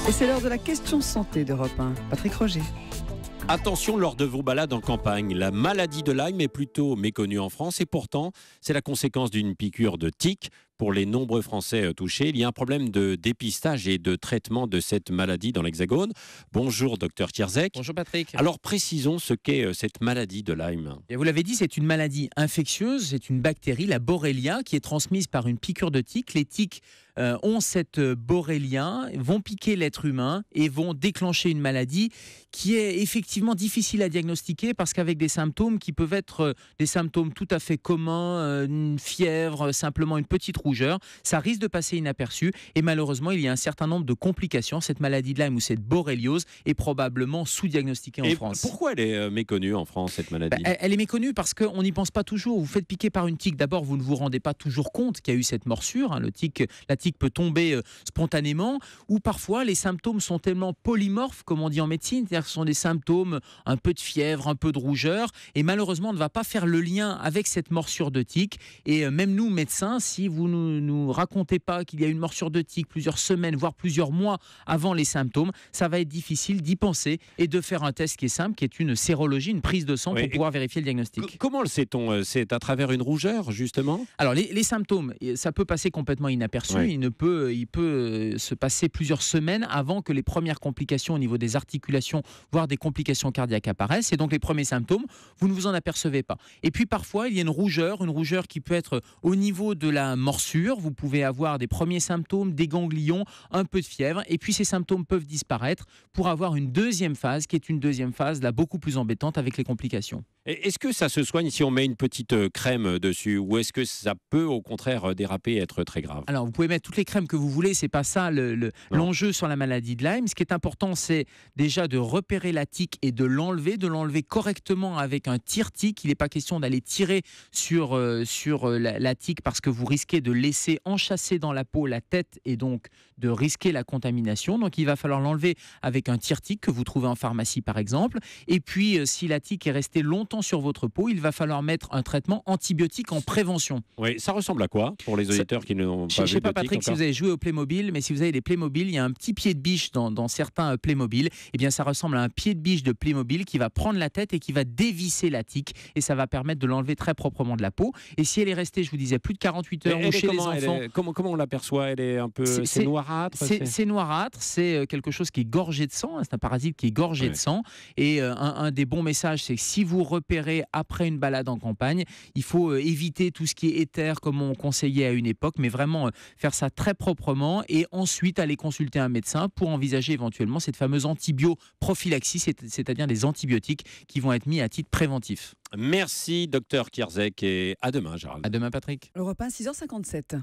Et c'est l'heure de la question santé d'Europe 1. Patrick Roger. Attention lors de vos balades en campagne, la maladie de Lyme est plutôt méconnue en France et pourtant, c'est la conséquence d'une piqûre de tique. Pour les nombreux Français touchés, il y a un problème de dépistage et de traitement de cette maladie dans l'Hexagone. Bonjour Dr Kierzek. Bonjour Patrick. Alors précisons ce qu'est cette maladie de Lyme. Et vous l'avez dit, c'est une maladie infectieuse, c'est une bactérie, la Borrelia, qui est transmise par une piqûre de tique. Les tiques ont cette Borrelia, vont piquer l'être humain et vont déclencher une maladie qui est effectivement difficile à diagnostiquer parce qu'avec des symptômes qui peuvent être des symptômes tout à fait communs, une fièvre, simplement une petite rougeur, ça risque de passer inaperçu et malheureusement il y a un certain nombre de complications. Cette maladie de Lyme ou cette borréliose est probablement sous-diagnostiquée en France. Pourquoi elle est méconnue en France, cette maladie ? Elle est méconnue parce qu'on n'y pense pas toujours. Vous faites piquer par une tique, d'abord vous ne vous rendez pas toujours compte qu'il y a eu cette morsure, la tique peut tomber spontanément, ou parfois les symptômes sont tellement polymorphes, comme on dit en médecine, c'est-à-dire que ce sont des symptômes, un peu de fièvre, un peu de rougeur, et malheureusement on ne va pas faire le lien avec cette morsure de tique. Et même nous médecins, si vous ne nous racontez pas qu'il y a une morsure de tique plusieurs semaines, voire plusieurs mois avant les symptômes, ça va être difficile d'y penser et de faire un test qui est simple, qui est une sérologie, une prise de sang pour pouvoir vérifier le diagnostic. Comment le sait-on ? C'est à travers une rougeur, justement ? Alors les symptômes, ça peut passer complètement inaperçu. Oui. Il peut se passer plusieurs semaines avant que les premières complications au niveau des articulations, voire des complications cardiaques apparaissent. Et donc les premiers symptômes, vous ne vous en apercevez pas. Et puis parfois, il y a une rougeur qui peut être au niveau de la morsure. Vous pouvez avoir des premiers symptômes, des ganglions, un peu de fièvre. Et puis ces symptômes peuvent disparaître pour avoir une deuxième phase, qui est une deuxième phase là beaucoup plus embêtante avec les complications. Est-ce que ça se soigne si on met une petite crème dessus, ou est-ce que ça peut au contraire déraper et être très grave ? Alors vous pouvez mettre toutes les crèmes que vous voulez, c'est pas ça l'enjeu sur la maladie de Lyme. Ce qui est important, c'est déjà de repérer la tique et de l'enlever correctement avec un tire-tique. Il n'est pas question d'aller tirer sur la tique parce que vous risquez de laisser enchâsser dans la peau la tête et donc de risquer la contamination. Donc il va falloir l'enlever avec un tire-tique que vous trouvez en pharmacie par exemple. Et puis si la tique est restée longtemps sur votre peau, il va falloir mettre un traitement antibiotique en prévention. Oui, ça ressemble à quoi pour les auditeurs qui n'ont pas vu de tique ? Je ne sais pas Patrick si vous avez joué au Playmobil, mais si vous avez des Playmobil, il y a un petit pied de biche dans certains Playmobil. Eh bien ça ressemble à un pied de biche de Playmobil qui va prendre la tête et qui va dévisser la tique et ça va permettre de l'enlever très proprement de la peau. Et si elle est restée, je vous disais, plus de 48 heures ou chez les enfants... Comment on l'aperçoit ? Elle est un peu... C'est noirâtre ? C'est noirâtre, c'est quelque chose qui est gorgé de sang, c'est un parasite qui est gorgé de sang. Et un des bons messages, c'est que si vous repérez après une balade en campagne, il faut éviter tout ce qui est éther comme on conseillait à une époque, mais vraiment faire ça très proprement et ensuite aller consulter un médecin pour envisager éventuellement cette fameuse antibioprophylaxie, c'est-à-dire des antibiotiques qui vont être mis à titre préventif. Merci Dr Kierzek et à demain Gérald. À demain Patrick. Europe 1, 6h57.